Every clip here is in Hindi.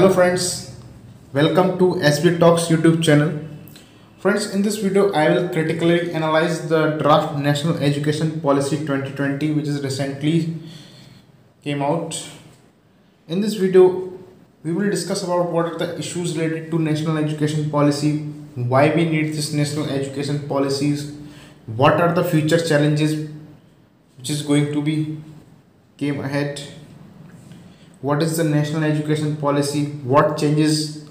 Hello friends, welcome to SB Talks YouTube channel. Friends, in this video I will critically analyze the draft National Education Policy 2020 which is recently came out. In this video we will discuss about what are the issues related to National Education Policy, why we need this National Education Policies, what are the future challenges which is going to be came ahead. What is the National Education Policy? What changes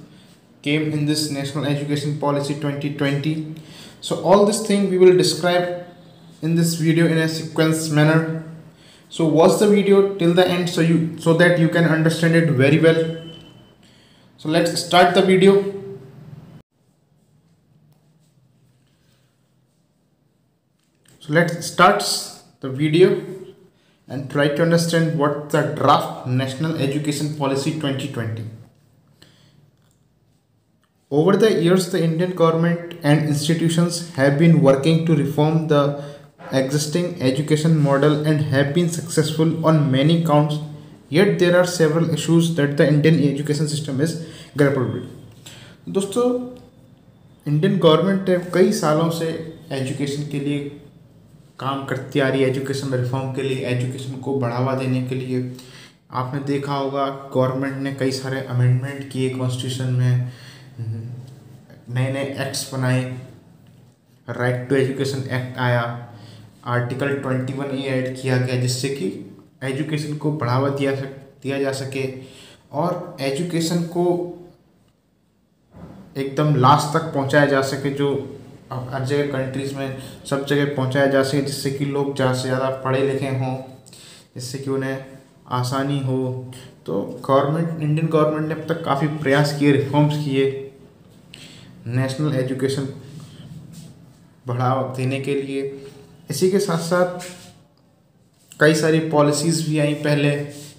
came in this National Education Policy 2020? So all this thing we will describe in this video in a sequence manner. So watch the video till the end so that you can understand it very well. So let's start the video. So let's start the video and try to understand what the draft National Education Policy 2020. Over the years, the Indian government and institutions have been working to reform the existing education model and have been successful on many counts. Yet there are several issues that the Indian education system is grappled with. दोस्तों, इंडियन गवर्नमेंट कई सालों से एजुकेशन के लिए काम करती आ रही है, एजुकेशन रिफॉर्म के लिए, एजुकेशन को बढ़ावा देने के लिए। आपने देखा होगा गवर्नमेंट ने कई सारे अमेंडमेंट किए कॉन्स्टिट्यूशन में, नए नए एक्ट्स बनाए, राइट टू एजुकेशन एक्ट आया, आर्टिकल 21A ऐड किया गया जिससे कि एजुकेशन को बढ़ावा दिया जा सके और एजुकेशन को एकदम लास्ट तक पहुंचाया जा सके, जो हर जगह कंट्रीज़ में सब जगह पहुंचाया जा सके, जिससे कि लोग ज़्यादा से ज़्यादा पढ़े लिखे हों, जिससे कि उन्हें आसानी हो। तो इंडियन गवर्नमेंट ने अब तक काफ़ी प्रयास किए, रिफॉर्म्स किए नेशनल एजुकेशन बढ़ावा देने के लिए। इसी के साथ साथ कई सारी पॉलिसीज़ भी आई पहले,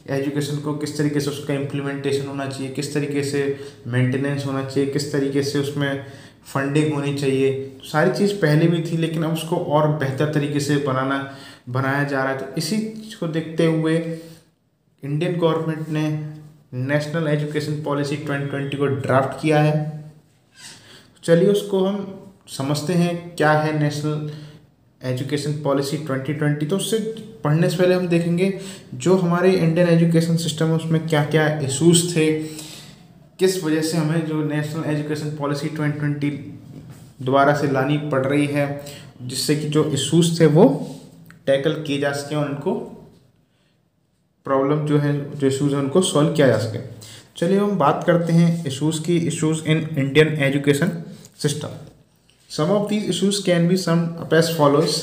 एजुकेशन को किस तरीके से उसका इम्प्लीमेंटेशन होना चाहिए, किस तरीके से मेंटेनेंस होना चाहिए, किस तरीके से उसमें फंडिंग होनी चाहिए। तो सारी चीज़ पहले भी थी लेकिन अब उसको और बेहतर तरीके से बनाया जा रहा है। तो इसी चीज़ को देखते हुए इंडियन गवर्नमेंट ने नेशनल एजुकेशन पॉलिसी 2020 को ड्राफ्ट किया है। चलिए उसको हम समझते हैं क्या है नेशनल एजुकेशन पॉलिसी 2020। तो उससे पढ़ने से पहले हम देखेंगे जो हमारे इंडियन एजुकेशन सिस्टम है उसमें क्या क्या इशूज़ थे, किस वजह से हमें जो नेशनल एजुकेशन पॉलिसी 2020 दोबारा से लानी पड़ रही है, जिससे कि जो इशूज़ थे वो टैकल किए जा सकें और उनको प्रॉब्लम जो इशूज़ हैं उनको सॉल्व किया जा सके। चलिए हम बात करते हैं issues in Indian education system. Some of these issues can be summed up as follows.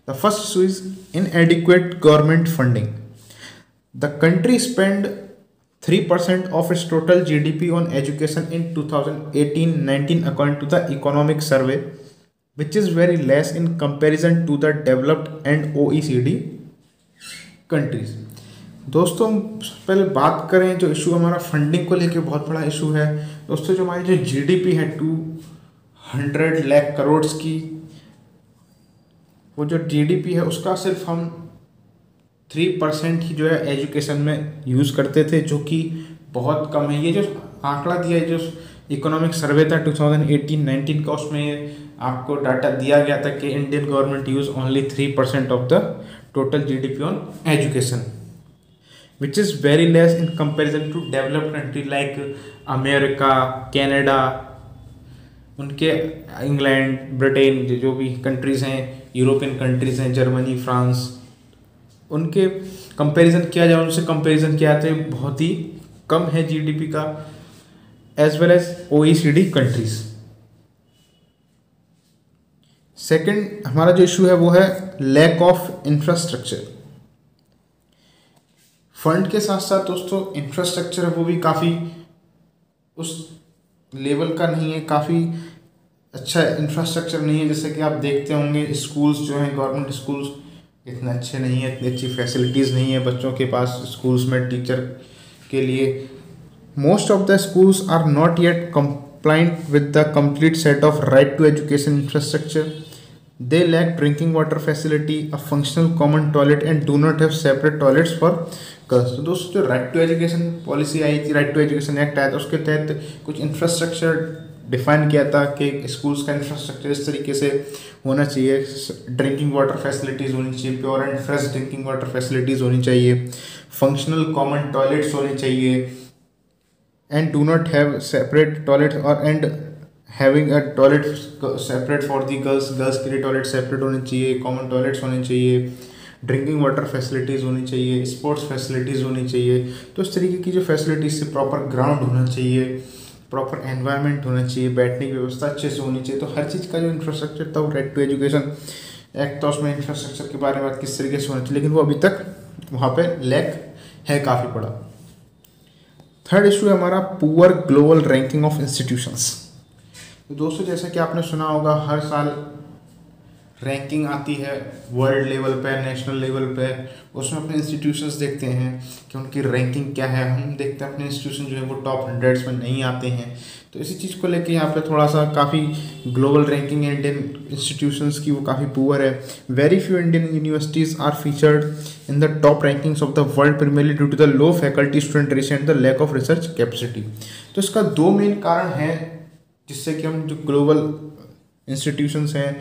The first issue is inadequate government funding. The country spent 3% of its total GDP on education in 2018-19 according to the economic survey, which is very less in comparison to the developed and OECD countries. दोस्तों हम पहले बात करें जो इशू हमारा फंडिंग को लेके बहुत बड़ा इशू है। दोस्तों जो हमारी जो GDP है 200 लाख करोड़ की, वो जो GDP है उसका सिर्फ हम 3% ही जो है एजुकेशन में यूज़ करते थे, जो कि बहुत कम है। ये जो आंकड़ा दिया है, जो इकोनॉमिक सर्वे था 2018-19 का, उसमें आपको डाटा दिया गया था कि Indian government use only 3% of the total GDP on education, which is very less in comparison to developed country like America, Canada, उनके इंग्लैंड, ब्रिटेन, जो भी कंट्रीज़ हैं, यूरोपियन कंट्रीज़ हैं, जर्मनी, फ्रांस, उनके कंपैरिजन किया जाए, उनसे कंपैरिजन किया जाता है बहुत ही कम है GDP का, as well as OECD countries. Second हमारा जो इशू है वो है लैक ऑफ इंफ्रास्ट्रक्चर। फंड के साथ साथ दोस्तों इंफ्रास्ट्रक्चर है वो भी काफ़ी उस लेवल का नहीं है, काफ़ी अच्छा इंफ्रास्ट्रक्चर नहीं है। जैसे कि आप देखते होंगे स्कूल्स जो हैं, गवर्नमेंट स्कूल्स इतने अच्छे नहीं है, इतनी अच्छी फैसिलिटीज़ नहीं है बच्चों के पास स्कूल्स में टीचर के लिए। Most of the schools are not yet compliant with the complete set of right to education infrastructure. They lack drinking water facility, a functional common toilet and do not have separate toilets for girls. तो दोस्तों जो राइट टू एजुकेशन पॉलिसी आई थी, राइट टू एजुकेशन एक्ट आया था, उसके तहत कुछ इंफ्रास्ट्रक्चर डिफाइन किया था कि स्कूल्स का इंफ्रास्ट्रक्चर इस तरीके से होना चाहिए, ड्रिंकिंग वाटर फैसिलिटीज़ होनी चाहिए, pure and fresh drinking water facilities होनी चाहिए, फंक्शनल कॉमन टॉयलेट्स होने चाहिए, and do not have separate toilet और and having a toilet separate for the girls, girls के लिए टॉयलेट सेपरेट होने चाहिए, कॉमन टॉयलेट्स होने चाहिए, ड्रिंकिंग वाटर फैसिलिटीज़ होनी चाहिए, स्पोर्ट्स फैसिलिटीज़ होनी चाहिए। तो इस तरीके की जो फैसिलिटीज़ से प्रॉपर ग्राउंड होना चाहिए, प्रॉपर एनवायरनमेंट होना चाहिए, बैठने की व्यवस्था अच्छे से होनी चाहिए। तो हर चीज़ का जो इंफ्रास्ट्रक्चर था वो राइट टू एजुकेशन एक्ट था, उसमें इंफ्रास्ट्रक्चर के बारे में बात किस तरीके से होना चाहिए, लेकिन वो अभी तक वहाँ पे लैक है काफ़ी बड़ा। थर्ड इशू है हमारा poor global ranking of institutions. तो दोस्तों जैसा कि आपने सुना होगा, हर साल रैंकिंग आती है वर्ल्ड लेवल पे, नेशनल लेवल पे, उसमें अपने इंस्टीट्यूशंस देखते हैं कि उनकी रैंकिंग क्या है। हम देखते हैं अपने इंस्टीट्यूशन जो है वो टॉप 100 में नहीं आते हैं। तो इसी चीज़ को लेके यहाँ पे थोड़ा सा काफ़ी ग्लोबल रैंकिंग है इंडियन इंस्टीट्यूशंस की, वो काफ़ी पुअर है। Very few Indian universities are featured in the top rankings of the world primarily due to the low faculty student ratio and the lack of research capacity. तो इसका दो मेन कारण है जिससे कि हम जो ग्लोबल इंस्टीट्यूशंस हैं,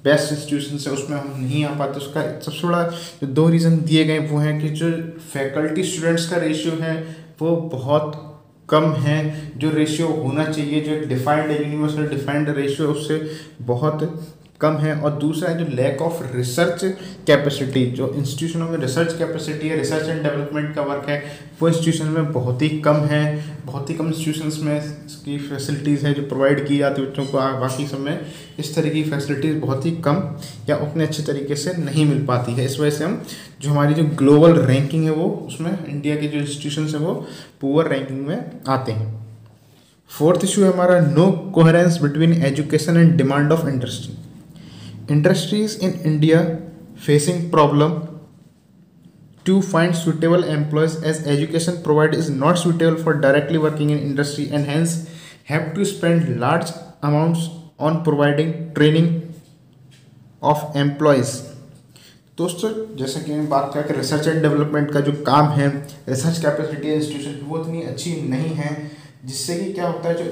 बेस्ट इंस्टीट्यूशंस है, उसमें हम नहीं आ पाते। उसका सबसे बड़ा जो दो रीज़न दिए गए वो हैं कि जो फैकल्टी स्टूडेंट्स का रेशियो है वो बहुत कम है, जो रेशियो होना चाहिए, जो डिफाइंड है, यूनिवर्सल डिफाइंड रेशियो, उससे बहुत कम है। और दूसरा है जो लैक ऑफ रिसर्च कैपेसिटी, जो इंस्टीट्यूशनों में रिसर्च कैपेसिटी है, रिसर्च एंड डेवलपमेंट का वर्क है, वो इंस्टीट्यूशन में बहुत ही कम है। बहुत ही कम इंस्टीट्यूशंस में इसकी फैसिलिटीज़ है जो प्रोवाइड की जाती है बच्चों को, बाकी सब में इस तरह की फैसिलिटीज़ बहुत ही कम या उतने अच्छे तरीके से नहीं मिल पाती है। इस वजह से हम जो हमारी जो ग्लोबल रैंकिंग है वो उसमें इंडिया के जो इंस्टीट्यूशंस हैं वो पुअर रैंकिंग में आते हैं। फोर्थ इशू है हमारा no coherence between education and demand of industry. Industries in India facing problem to find suitable employees as education provided is not suitable for directly working in industry and hence have to spend large amounts on providing training of employees। दोस्तों जैसा कि मैं बात करें कि रिसर्च एंड डेवलपमेंट का जो काम है, रिसर्च कैपेसिटी इंस्टीट्यूशन की वो इतनी अच्छी नहीं है, जिससे कि क्या होता है जो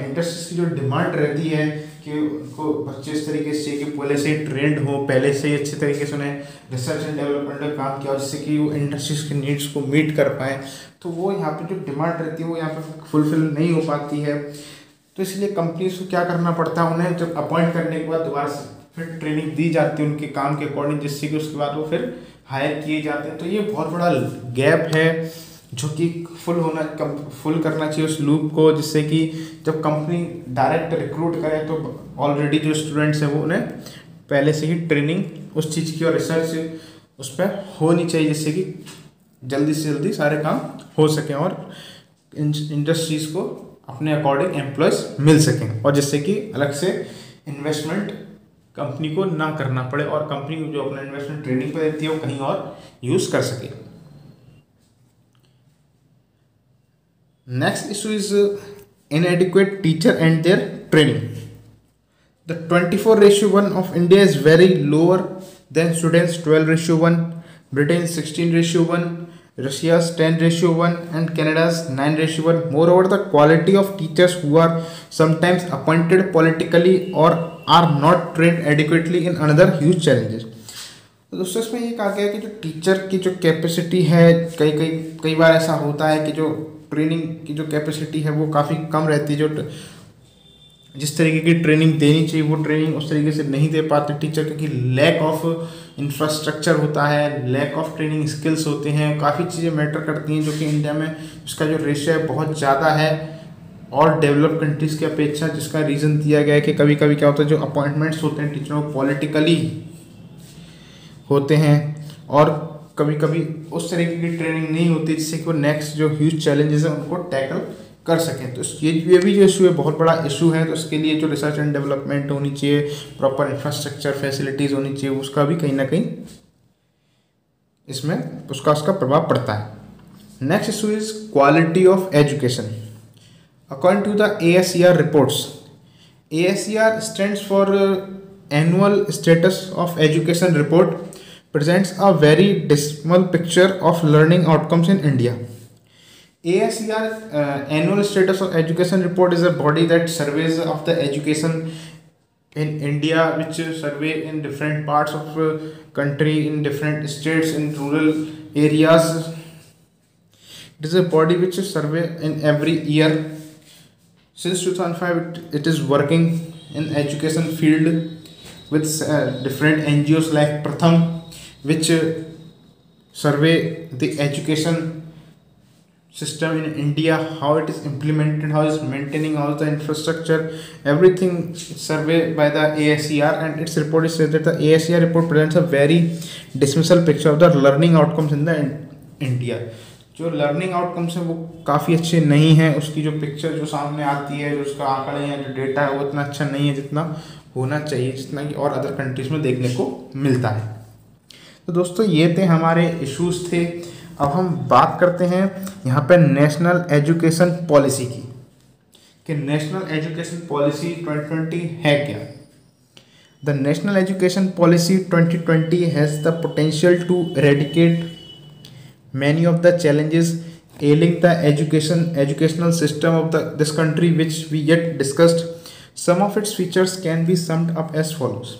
इंडस्ट्रीज की जो डिमांड रहती है कि उनको बच्चे इस तरीके से कि पहले से ही ट्रेंड हो, पहले से ही अच्छे तरीके से उन्हें रिसर्च एंड डेवलपमेंट का काम किया, जिससे कि वो इंडस्ट्रीज की नीड्स को मीट कर पाए। तो वो यहाँ पे जो डिमांड रहती है वो यहाँ पे फुलफिल नहीं हो पाती है। तो इसलिए कंपनीज को क्या करना पड़ता है, उन्हें जब अपॉइंट करने के बाद दोबारा फिर ट्रेनिंग दी जाती है उनके काम के अकॉर्डिंग, जिससे कि उसके बाद वो फिर हायर किए जाते हैं। तो ये बहुत बड़ा गैप है जो कि फुल करना चाहिए उस लूप को, जिससे कि जब कंपनी डायरेक्ट रिक्रूट करे तो ऑलरेडी जो स्टूडेंट्स हैं वो उन्हें पहले से ही ट्रेनिंग उस चीज़ की और रिसर्च उस पर होनी चाहिए, जिससे कि जल्दी से जल्दी सारे काम हो सकें और इंडस्ट्रीज़ को अपने अकॉर्डिंग एम्प्लॉयज़ मिल सकें, और जिससे कि अलग से इन्वेस्टमेंट कंपनी को ना करना पड़े और कंपनी जो अपना इन्वेस्टमेंट ट्रेनिंग पर देती है वो कहीं और यूज़ कर सके। Next issue is inadequate teacher and their training. The 24:1 of India is very lower than Sweden's 12:1, Britain's 16:1, Russia's 10:1 and Canada's 9:1. Moreover, the quality of teachers who are sometimes appointed politically or are not trained adequately in another huge challenges. तो दोस्तों इसमें ये कहा गया है कि जो टीचर की जो कैपेसिटी है, कई बार ऐसा होता है कि जो ट्रेनिंग की जो कैपेसिटी है वो काफ़ी कम रहती है, जो जिस तरीके की ट्रेनिंग देनी चाहिए वो ट्रेनिंग उस तरीके से नहीं दे पाते टीचर, क्योंकि लैक ऑफ इंफ्रास्ट्रक्चर होता है, लैक ऑफ ट्रेनिंग स्किल्स होते हैं, काफ़ी चीज़ें मैटर करती हैं, जो कि इंडिया में उसका जो रेशियो है बहुत ज़्यादा है और डेवलप कंट्रीज़ की अपेक्षा, जिसका रीज़न दिया गया है कि कभी कभी क्या होता है जो अपॉइंटमेंट्स होते हैं टीचरों को पॉलिटिकली होते हैं और कभी कभी उस तरीके की ट्रेनिंग नहीं होती जिससे कि वो नेक्स्ट जो ह्यूज चैलेंजेस हैं उनको टैकल कर सकें। तो ये भी जो इशू है बहुत बड़ा इशू है। तो इसके लिए जो रिसर्च एंड डेवलपमेंट होनी चाहिए, प्रॉपर इंफ्रास्ट्रक्चर फैसिलिटीज़ होनी चाहिए, उसका भी कहीं ना कहीं इसमें उसका प्रभाव पड़ता है। Next issue is quality of education. According to the ASER reports, ASER stands for annual status of education report presents a very dismal picture of learning outcomes in India. ASER Annual Status of Education Report is a body that surveys of the education in India, which survey in different parts of country, in different states, in rural areas. It is a body which is survey in every year. Since 2005, it is working in education field with different NGOs like Pratham, which survey the education system in India, how it is implemented, how it is maintaining, how is the infrastructure, everything surveyed by the ASER, and its report is said that the ASER report presents a very dismal picture of the learning outcomes in the India. जो लर्निंग आउटकम्स हैं वो काफ़ी अच्छे नहीं हैं, उसकी जो पिक्चर जो सामने आती है, जो उसका आंकड़े हैं, जो डेटा है वो इतना अच्छा नहीं है जितना होना चाहिए, जितना कि और अदर कंट्रीज़ में देखने को मिलता है। तो दोस्तों ये थे हमारे इश्यूज़ थे। अब हम बात करते हैं यहाँ पे नेशनल एजुकेशन पॉलिसी की, कि नेशनल एजुकेशन पॉलिसी 2020 है क्या। The national education policy 2020 has the potential to eradicate many of the challenges ailing the educational system of this country, which we yet discussed. Some of its features can be summed up as follows.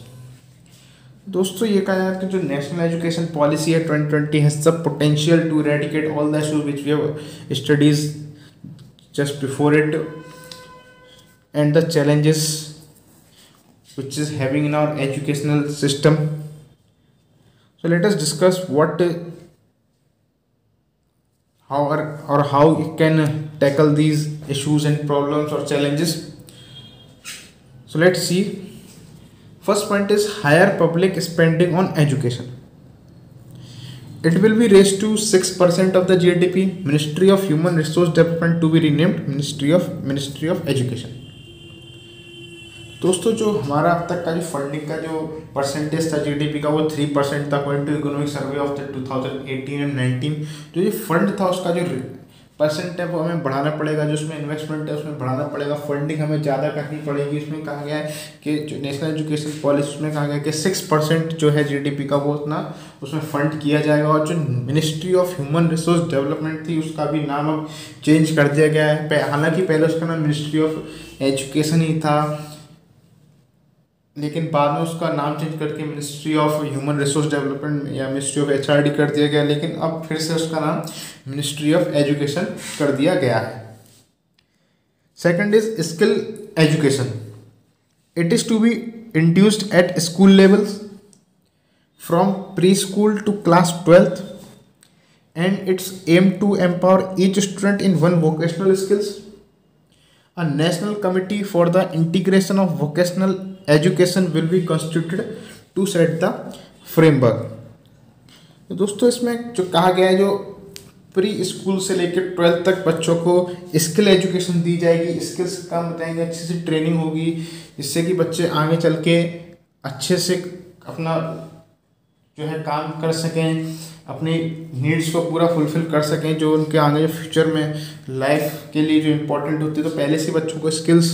दोस्तों ये कहा जाता है कि जो नेशनल एजुकेशन पॉलिसी है 2020 has the potential to eradicate all the issues which we have studied just before it and the challenges which is having in our educational system. So let us discuss what how it can tackle these issues and problems or challenges. So let's see. First point is higher public spending on education. It will be raised to 6% of the GDP. Ministry of Human Resource Development to be renamed Ministry of Education. दोस्तों जो हमारा अब तक का जो फंडिंग का जो परसेंटेज था जीडीपी का वो 3% था according to economic survey of the 2018 and 19। जो ये फंड था उसका जो परसेंट है वो हमें बढ़ाना पड़ेगा, जो उसमें इन्वेस्टमेंट है उसमें बढ़ाना पड़ेगा, फंडिंग हमें ज़्यादा करनी पड़ेगी। इसमें कहा गया है कि जो नेशनल एजुकेशन पॉलिसी उसमें कहा गया है कि 6% जो है जीडीपी का वो उतना उसमें फंड किया जाएगा। और जो ministry of human resource development थी उसका भी नाम अब चेंज कर दिया गया है। हालांकि पहले उसका नाम मिनिस्ट्री ऑफ एजुकेशन ही था, लेकिन बाद में उसका नाम चेंज करके ministry of human resource development या मिनिस्ट्री ऑफ एचआरडी कर दिया गया, लेकिन अब फिर से उसका नाम मिनिस्ट्री ऑफ एजुकेशन कर दिया गया है। Second is skill education. It is to be introduced at school levels from pre school to class 12th and it's aim to empower each student in one vocational skills. A national committee for the integration of vocational education will be constituted to set the framework. तो दोस्तों इसमें जो कहा गया है, जो प्री स्कूल से लेकर 12th तक बच्चों को स्किल एजुकेशन दी जाएगी। स्किल्स का बताएंगे, अच्छी सी ट्रेनिंग होगी जिससे कि बच्चे आगे चल के अच्छे से अपना जो है काम कर सकें, अपनी नीड्स को पूरा फुलफिल कर सकें, जो उनके आगे जो फ्यूचर में लाइफ के लिए जो इम्पोर्टेंट होती है। तो पहले से बच्चों को स्किल्स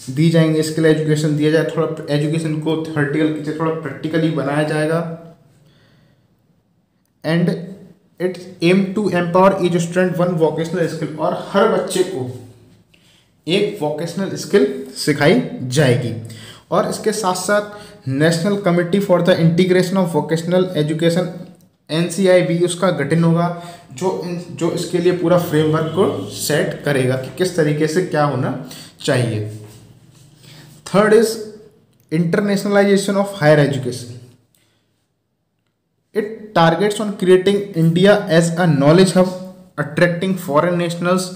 दी जाएंगे, स्किल एजुकेशन दिया जाए, थोड़ा एजुकेशन को थ्योरेटिकल की थोड़ा प्रैक्टिकली बनाया जाएगा। And it aim to empower each student one vocational skill, और हर बच्चे को एक वोकेशनल स्किल सिखाई जाएगी। और इसके साथ साथ national committee for the integration of vocational education NCIB उसका गठन होगा, जो इसके लिए पूरा फ्रेमवर्क को सेट करेगा कि किस तरीके से क्या होना चाहिए। Third is internationalisation of higher education. It targets on creating India as a knowledge hub, attracting foreign nationals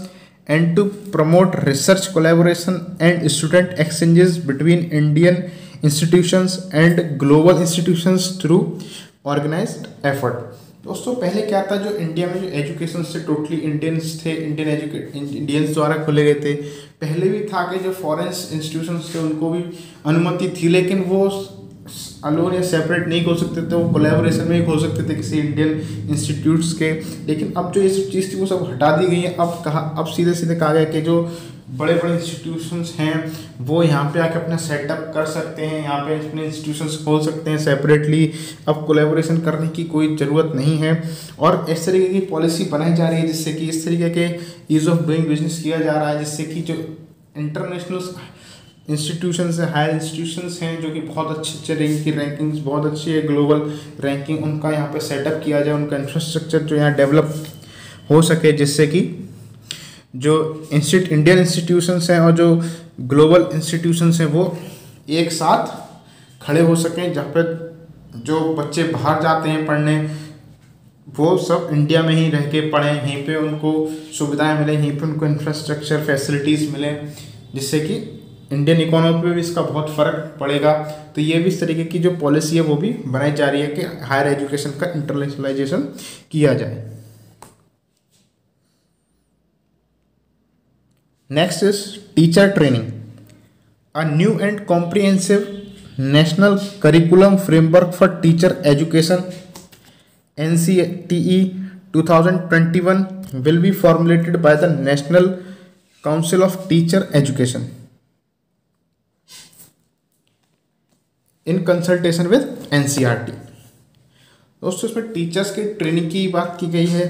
and to promote research collaboration and student exchanges between Indian institutions and global institutions through organized effort। दोस्तों पहले क्या था, जो इंडिया में जो एजुकेशन से टोटली इंडियंस थे, इंडियंस द्वारा खोले गए थे। पहले भी था कि जो फॉरेन इंस्टीट्यूशंस थे उनको भी अनुमति थी, लेकिन वो अलोन या सेपरेट नहीं खोल सकते थे, वो कोलैबोरेशन में ही खोल सकते थे किसी इंडियन इंस्टीट्यूट्स के। लेकिन अब जो ये सब चीज़ थी वो सब हटा दी गई है। अब सीधे सीधे कहा गया कि जो बड़े बड़े इंस्टीट्यूशंस हैं वो यहाँ पे आके अपना सेटअप कर सकते हैं, यहाँ पे अपने इंस्टीट्यूशंस खोल सकते हैं सेपरेटली। अब कोलैबोरेशन करने की कोई ज़रूरत नहीं है। और इस तरीके की पॉलिसी बनाई जा रही है जिससे कि इस तरीके के ईज़ ऑफ डूइंग बिजनेस किया जा रहा है, जिससे कि जो इंटरनेशनल इंस्टीट्यूशंस हैं, हायर इंस्टीट्यूशंस हैं जो कि बहुत अच्छे रैंक की रैंकिंग्स बहुत अच्छी है, ग्लोबल रैंकिंग, उनका यहाँ पे सेटअप किया जाए, उनका इंफ्रास्ट्रक्चर जो यहाँ डेवलप हो सके, जिससे कि जो इंडियन इंस्टीट्यूशंस हैं और जो ग्लोबल इंस्टीट्यूशंस हैं वो एक साथ खड़े हो सकें। जहाँ पर जो बच्चे बाहर जाते हैं पढ़ने वो सब इंडिया में ही रह के पढ़ें, यहीं पे उनको सुविधाएं मिलें, यहीं पे उनको इंफ्रास्ट्रक्चर फैसिलिटीज़ मिलें, जिससे कि इंडियन इकोनॉमी पे भी इसका बहुत फ़र्क पड़ेगा। तो ये भी इस तरीके की जो पॉलिसी है वो भी बनाई जा रही है कि हायर एजुकेशन का इंटरनेशनलाइजेशन किया जाए। Next is teacher training, a new and comprehensive national curriculum framework for teacher education NCTE 2021 will be formulated by the National Council of Teacher Education in consultation with NCERT। दोस्तों इसमें टीचर्स की ट्रेनिंग की बात की गई है।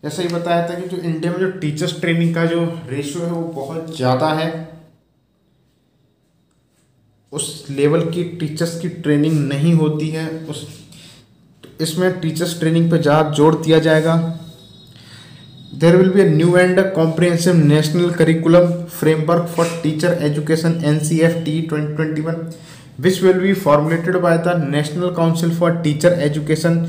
जैसा ही बताया था कि जो इंडिया में जो टीचर्स ट्रेनिंग का जो रेशियो है वो बहुत ज़्यादा है, उस लेवल की टीचर्स की ट्रेनिंग नहीं होती है। इसमें टीचर्स ट्रेनिंग पे ज़्यादा जोर दिया जाएगा। There will be a new and comprehensive national curriculum framework for teacher education NCFTE 2021 which will be formulated by the National Council for Teacher Education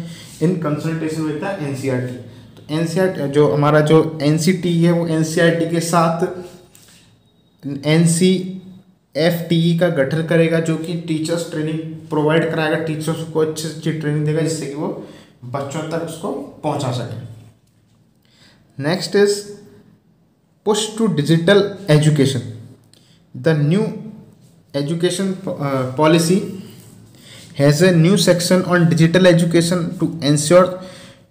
in consultation with the NCERT। तो NCERT जो हमारा जो NCTE है वो NCERT के साथ NCFTE का गठन करेगा, जो कि टीचर्स ट्रेनिंग प्रोवाइड कराएगा, टीचर्स को अच्छी अच्छी ट्रेनिंग देगा जिससे कि वो बच्चों तक उसको पहुंचा सकें। Next is push to digital education, the new education policy has a new section on digital education to ensure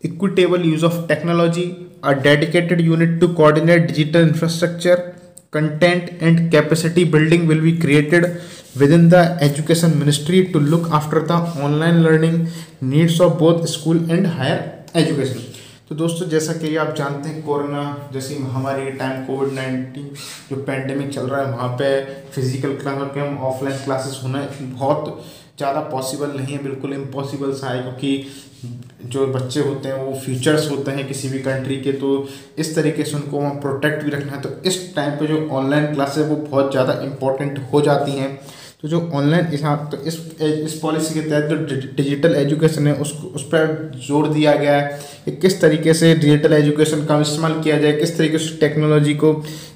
equitable use of technology. A dedicated unit to coordinate digital infrastructure, content and capacity building will be created within the education ministry to look after the online learning needs of both school and higher education। तो दोस्तों जैसा कि आप जानते हैं कोरोना जैसी महामारी के टाइम कोविड-19 जो पैंडेमिक चल रहा है वहाँ पे फिजिकल क्लास और हम ऑफलाइन क्लासेस होना बहुत ज़्यादा पॉसिबल नहीं है, बिल्कुल इम्पॉसिबल सा है, क्योंकि जो बच्चे होते हैं वो फ्यूचर्स होते हैं किसी भी कंट्री के, तो इस तरीके से उनको वहाँ प्रोटेक्ट भी रखना है। तो इस टाइम पे जो ऑनलाइन क्लासेस वो बहुत ज़्यादा इंपॉर्टेंट हो जाती हैं। तो जो ऑनलाइन तो इस पॉलिसी के तहत जो डिजिटल एजुकेशन है उस पर जोर दिया गया है कि किस तरीके से डिजिटल एजुकेशन का इस्तेमाल किया जाए, किस तरीके से टेक्नोलॉजी को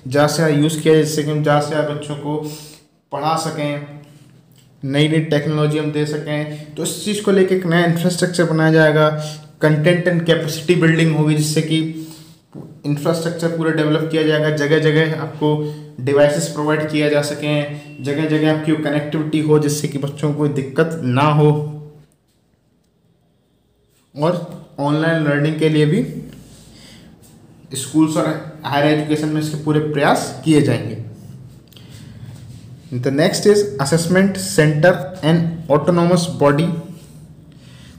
ज़्यादा से ज़्यादा यूज़ किया जाए जिससे कि हम ज़्यादा से ज़्यादा बच्चों को पढ़ा सकें, नई नई टेक्नोलॉजी हम दे सकें। तो इस चीज़ को लेकर एक नया इंफ्रास्ट्रक्चर बनाया जाएगा, कंटेंट एंड कैपेसिटी बिल्डिंग होगी जिससे कि इंफ्रास्ट्रक्चर पूरा डेवलप किया जाएगा, जगह जगह आपको डिवाइसेस प्रोवाइड किया जा सकें, जगह जगह आपकी कनेक्टिविटी हो जिससे कि बच्चों को दिक्कत ना हो, और ऑनलाइन लर्निंग के लिए भी स्कूल्स और हायर एजुकेशन में इसके पूरे प्रयास किए जाएंगे। The next is assessment centre and autonomous body,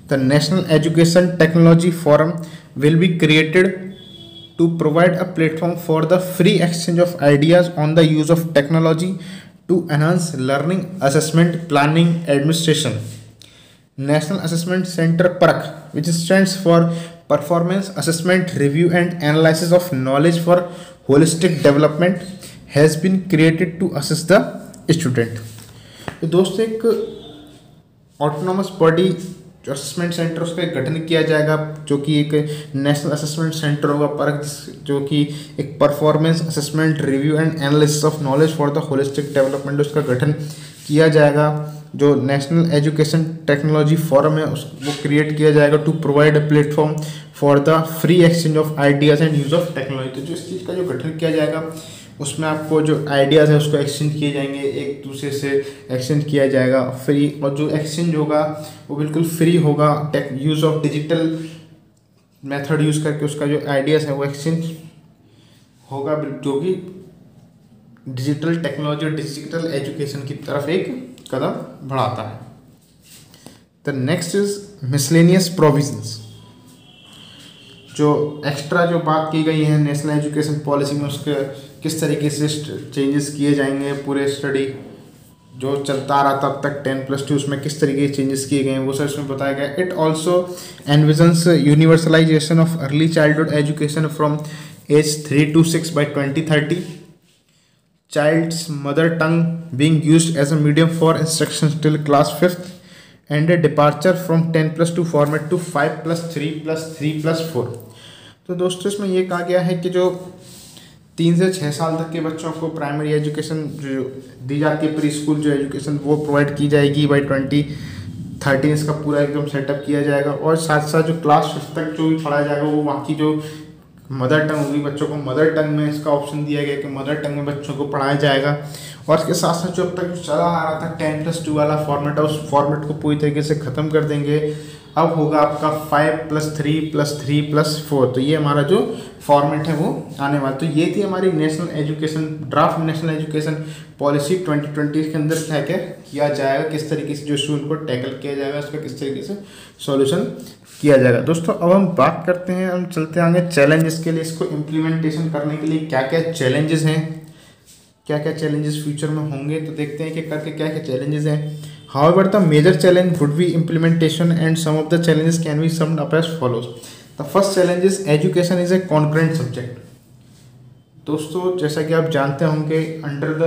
the national education technology forum will be created to provide a platform for the free exchange of ideas on the use of technology to enhance learning, assessment, planning, administration. National Assessment Center PARC, which stands for Performance Assessment Review and Analysis of Knowledge for Holistic Development, has been created to assess the student। तो दोस्तों एक ऑटोनॉमस बॉडी जो असेसमेंट सेंटर उसका गठन किया जाएगा, जो कि एक नेशनल असेसमेंट सेंटर होगा PARC, जो कि एक performance assessment review and analysis of knowledge for the holistic development उसका गठन किया जाएगा। जो नेशनल एजुकेशन टेक्नोलॉजी फोरम है वो क्रिएट किया जाएगा to provide a platform for the free exchange of ideas and use of technology. तो जो इस चीज़ का जो गठन किया जाएगा उसमें आपको जो आइडियाज़ है उसको एक्सचेंज किए जाएंगे, एक दूसरे से एक्सचेंज किया जाएगा फ्री, और जो एक्सचेंज होगा वो बिल्कुल फ्री होगा। Use of digital method use करके उसका जो आइडियाज़ है वो एक्सचेंज होगा, जो कि डिजिटल टेक्नोलॉजी और डिजिटल एजुकेशन की तरफ एक कदम बढ़ाता है। The next is miscellaneous provisions. जो एक्स्ट्रा जो बात की गई है नेशनल एजुकेशन पॉलिसी में, उसके किस तरीके से चेंजेस किए जाएंगे, पूरे स्टडी जो चलता आ रहा था अब तक 10+2 उसमें किस तरीके के चेंजेस किए गए हैं वो सब इसमें बताया गया। It also envisions universalization of early childhood education from age 3 to 6 by 2030, child's mother tongue being used as a medium for instruction till class 5th, and a departure from 10+2 format to 5+3+3+4। तो दोस्तों इसमें ये कहा गया है कि जो 3 से 6 साल तक के बच्चों को प्राइमरी एजुकेशन जो दी जाती है, प्री स्कूल जो एजुकेशन वो प्रोवाइड की जाएगी बाई 2030, इसका पूरा एकदम सेटअप किया जाएगा। और साथ साथ जो क्लास 5 तक जो भी पढ़ाया जाएगा वो वहाँ की जो मदर टंग होगी, बच्चों को मदर टंग में इसका ऑप्शन दिया गया कि मदर टंग में बच्चों को पढ़ाया जाएगा। और इसके साथ साथ जो अब तक जो चला आ रहा था 10+2 वाला फॉर्मेट है, उस फॉर्मेट को पूरी तरीके से ख़त्म कर देंगे। अब होगा आपका 5+3+3+4। तो ये हमारा जो फॉर्मेट है वो आने वाला। तो ये थी हमारी national education draft national education policy 2020 के अंदर क्या क्या किया जाएगा, किस तरीके से जो इशू उनको टैकल किया जाएगा, उसका किस तरीके से सॉल्यूशन किया जाएगा। दोस्तों अब हम बात करते हैं, हम चलते आगे चैलेंजेस के लिए। इसको इम्प्लीमेंटेशन करने के लिए क्या क्या चैलेंजेस हैं, क्या क्या चैलेंजेस फ्यूचर में होंगे, तो देखते हैं कि करके क्या क्या चैलेंजेस हैं। However, the major challenge would be implementation, and some of the challenges can be summed up as follows. The first challenge is education is a concurrent subject. दोस्तों जैसा कि आप जानते होंगे, under the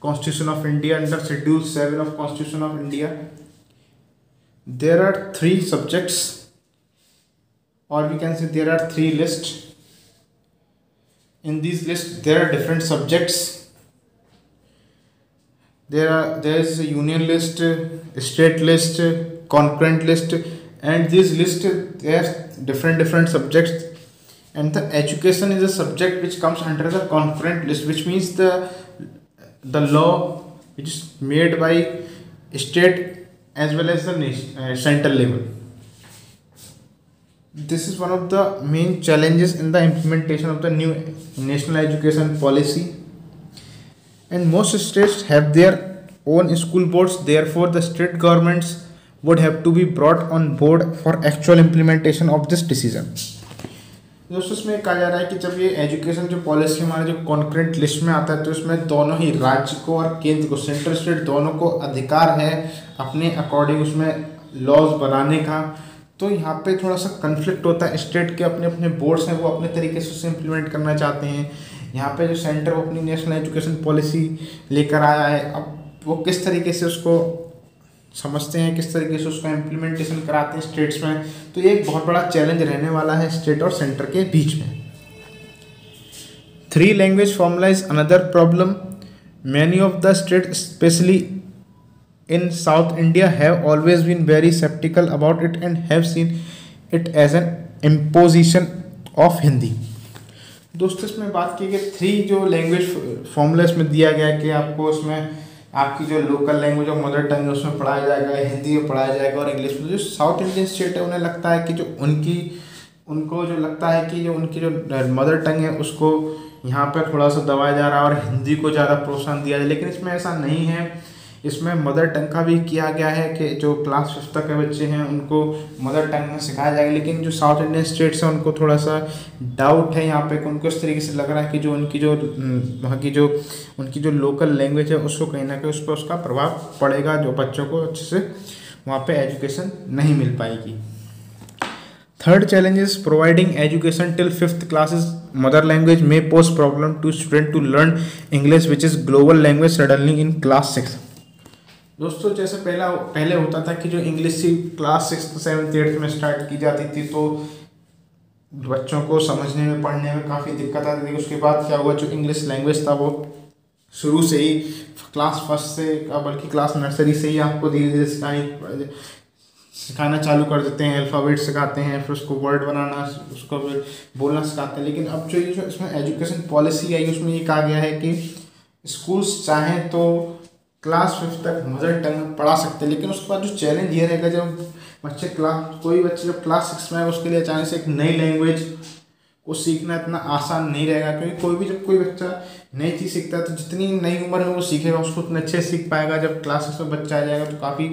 constitution of India, under schedule 7 of constitution of India, there are 3 subjects, or we can say there are 3 lists. In these lists there are different subjects. There is a union list, state list, concurrent list, and these lists they are different subjects, and the education is a subject which comes under the concurrent list, which means the law which is made by state as well as the central level. This is one of the main challenges in the implementation of the new national education policy. And most states have their own school boards, therefore the state governments would have to be brought on board for actual implementation of this decision. दोस्तों इसमें कहा जा रहा है कि जब ये एजुकेशन जो पॉलिसी हमारे जो कॉन्करेंट लिस्ट में आता है, तो इसमें दोनों ही राज्य को और केंद्र को, सेंट्रल स्टेट दोनों को अधिकार है अपने अकॉर्डिंग उसमें लॉज बनाने का। तो यहाँ पे थोड़ा सा कन्फ्लिक्ट होता है, स्टेट के अपने अपने बोर्ड्स हैं वो अपने तरीके से उसे इम्प्लीमेंट करना चाहते हैं। यहाँ पे जो सेंटर वो अपनी नेशनल एजुकेशन पॉलिसी लेकर आया है, अब वो किस तरीके से उसको समझते हैं, किस तरीके से उसका इम्प्लीमेंटेशन कराते हैं स्टेट्स में। तो ये एक बहुत बड़ा चैलेंज रहने वाला है स्टेट और सेंटर के बीच में। 3 language formula is another problem. Many of the states, especially in South India, have always been very skeptical about it and have seen it as an imposition of Hindi. दोस्तों इसमें बात की गई 3 जो लैंग्वेज फॉर्मूला इसमें दिया गया है कि आपको उसमें आपकी जो लोकल लैंग्वेज और मदर टंग है उसमें पढ़ाया जाएगा, हिंदी में पढ़ाया जाएगा और इंग्लिश में। जो साउथ इंडियन स्टेट है उन्हें लगता है कि जो उनको जो लगता है कि जो उनकी जो मदर टंग है उसको यहाँ पर थोड़ा सा दबाया जा रहा है और हिंदी को ज़्यादा प्रोत्साहन दिया जाए, लेकिन इसमें ऐसा नहीं है। इसमें मदर टंग का भी किया गया है कि जो क्लास 5 तक के बच्चे हैं उनको मदर टंग में सिखाया जाएगा, लेकिन जो साउथ इंडियन स्टेट्स हैं उनको थोड़ा सा डाउट है यहाँ पे कि उनको इस तरीके से लग रहा है कि जो उनकी जो वहाँ की जो उनकी जो लोकल लैंग्वेज है उसको कहीं ना कहीं उस पर उसका प्रभाव पड़ेगा, जो बच्चों को अच्छे से वहाँ पे एजुकेशन नहीं मिल पाएगी। Third challenge is providing education till 5th classes mother language may pose problem to student to learn English which is global language suddenly in class 6। दोस्तों जैसे पहले होता था कि जो इंग्लिश की क्लास 6th 7th 8th में स्टार्ट की जाती थी तो बच्चों को समझने में पढ़ने में काफ़ी दिक्कत आती थी। उसके बाद क्या हुआ, जो इंग्लिश लैंग्वेज था वो शुरू से ही क्लास 1 से बल्कि क्लास नर्सरी से ही आपको धीरे धीरे सिखाना चालू कर देते हैं, अल्फ़ाबेट सिखाते हैं, फिर उसको वर्ड बनाना, उसको बोलना सिखाते हैं। लेकिन अब जो इसमें एजुकेशन पॉलिसी आई उसमें ये कहा गया है कि स्कूल्स चाहें तो क्लास 5 तक मदर टंग में पढ़ा सकते हैं, लेकिन उसके बाद जो चैलेंज ये रहेगा जब कोई बच्चे जब क्लास 6 में है उसके लिए अचानक से एक नई लैंग्वेज वो सीखना इतना आसान नहीं रहेगा, क्योंकि कोई भी जब कोई बच्चा नई चीज़ सीखता है तो जितनी नई उम्र में वो सीखेगा उसको उतना अच्छे से सीख पाएगा। जब क्लासेस में बच्चा आ जाएगा तो काफ़ी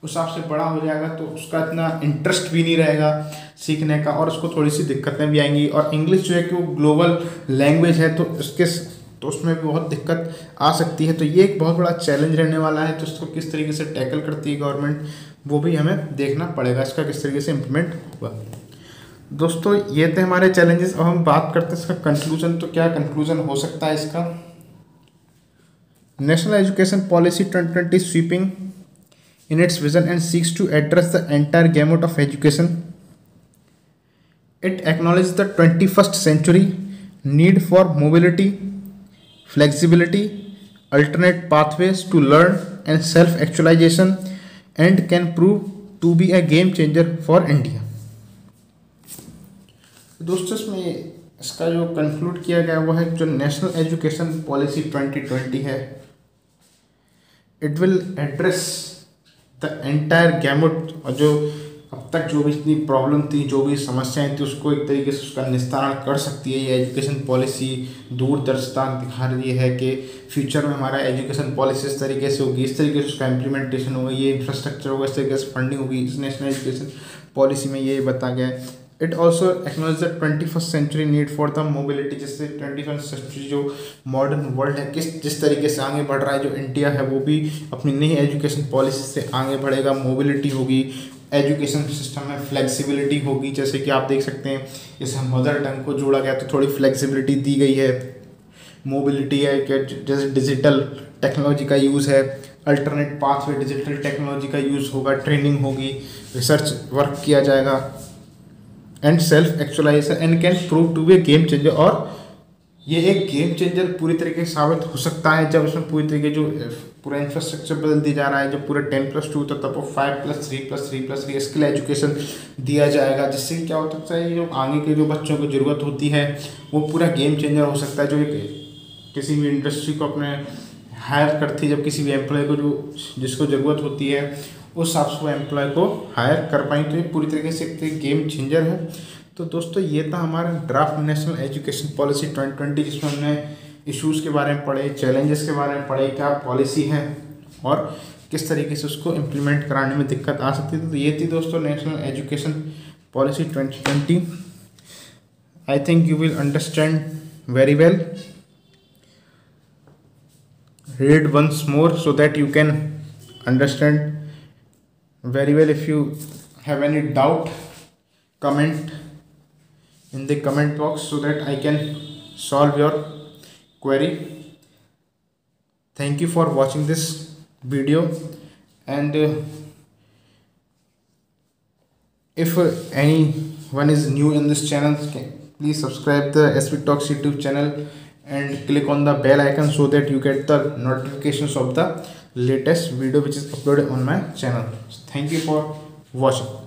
उस हिसाब से बड़ा हो जाएगा तो उसका इतना इंटरेस्ट भी नहीं रहेगा सीखने का, और उसको थोड़ी सी दिक्कतें भी आएंगी। और इंग्लिश जो है कि वो ग्लोबल लैंग्वेज है तो उसमें भी बहुत दिक्कत आ सकती है। तो ये एक बहुत बड़ा चैलेंज रहने वाला है, तो उसको किस तरीके से टैकल करती है गवर्नमेंट वो भी हमें देखना पड़ेगा, इसका किस तरीके से इम्प्लीमेंट होगा। दोस्तों ये थे हमारे चैलेंजेस। अब हम बात करते हैं इसका कंक्लूजन। तो क्या कंक्लूजन हो सकता है इसका? National education policy 2020 sweeping in its vision and seeks to address the entire gamut of education. It acknowledges the 21st century need for mobility, flexibility, alternate pathways to learn and self-actualization, and can prove to be a game changer for India. दोस्तों इसमें इसका जो कंक्लूड किया गया वो है जो नेशनल एजुकेशन पॉलिसी 2020 है, it will address the entire gamut, और जो अब तक जो भी इतनी प्रॉब्लम थी, जो भी समस्याएं थी, उसको एक तरीके से उसका निस्तारण कर सकती है। ये एजुकेशन पॉलिसी दूरदर्शिता दिखा रही है कि फ्यूचर में हमारा एजुकेशन पॉलिसी इस तरीके से होगी, इस तरीके से उसका इम्प्लीमेंटेशन होगा, ये इंफ्रास्ट्रक्चर होगा, इस तरीके से फंडिंग होगी। इस नेशनल एजुकेशन पॉलिसी में ये बताया गया है। It also acknowledge the 21st century need for the mobility, जिससे 21st सेंचुरी जो मॉडर्न वर्ल्ड है जिस तरीके से आगे बढ़ रहा है, जो इंडिया है वो भी अपनी नई एजुकेशन पॉलिसी से आगे बढ़ेगा। मोबिलिटी होगी, एजुकेशन सिस्टम में फ्लेक्सिबिलिटी होगी, जैसे कि आप देख सकते हैं इस मदर टंग को जोड़ा गया तो थोड़ी फ्लेक्सिबिलिटी दी गई है। मोबिलिटी है कि जैसे डिजिटल टेक्नोलॉजी का यूज़ है, अल्टरनेट पाथवे डिजिटल टेक्नोलॉजी का यूज़ होगा, ट्रेनिंग होगी, रिसर्च वर्क किया जाएगा, and self actualisation and can prove to be a game changer. और ये एक गेम चेंजर पूरी तरीके से साबित हो सकता है जब इसमें पूरी तरीके जो पूरा इंफ्रास्ट्रक्चर बदल दिया जा रहा है। जब पूरा 10+2 था तब वो 5+3+3+3 स्किल एजुकेशन दिया जाएगा, जिससे क्या हो सकता है जो आगे के जो बच्चों को ज़रूरत होती है वो पूरा गेम चेंजर हो सकता है। जो किसी भी इंडस्ट्री को अपने हायर करती है, जब किसी भी एम्प्लॉय को जिसको ज़रूरत होती है उस हिसाब से वो एम्प्लॉय को हायर कर पाएँ, तो ये पूरी तरीके से एक गेम चेंजर है। तो दोस्तों ये था हमारा ड्राफ्ट नेशनल एजुकेशन पॉलिसी 2020, जिसमें हमने इश्यूज़ के बारे में पढ़े, चैलेंजेस के बारे में पढ़े, क्या पॉलिसी है और किस तरीके से उसको इम्प्लीमेंट कराने में दिक्कत आ सकती है। तो ये थी दोस्तों national education policy 2020। I think you will understand very well. Read once more so that you can understand very well. If you have any doubt, comment in the comment box so that I can solve your query. Thank you for watching this video, and if anyone is new in this channel, please subscribe the SV Talks YouTube channel and click on the bell icon so that you get the notifications of the latest video which is uploaded on my channel. Thank you for watching.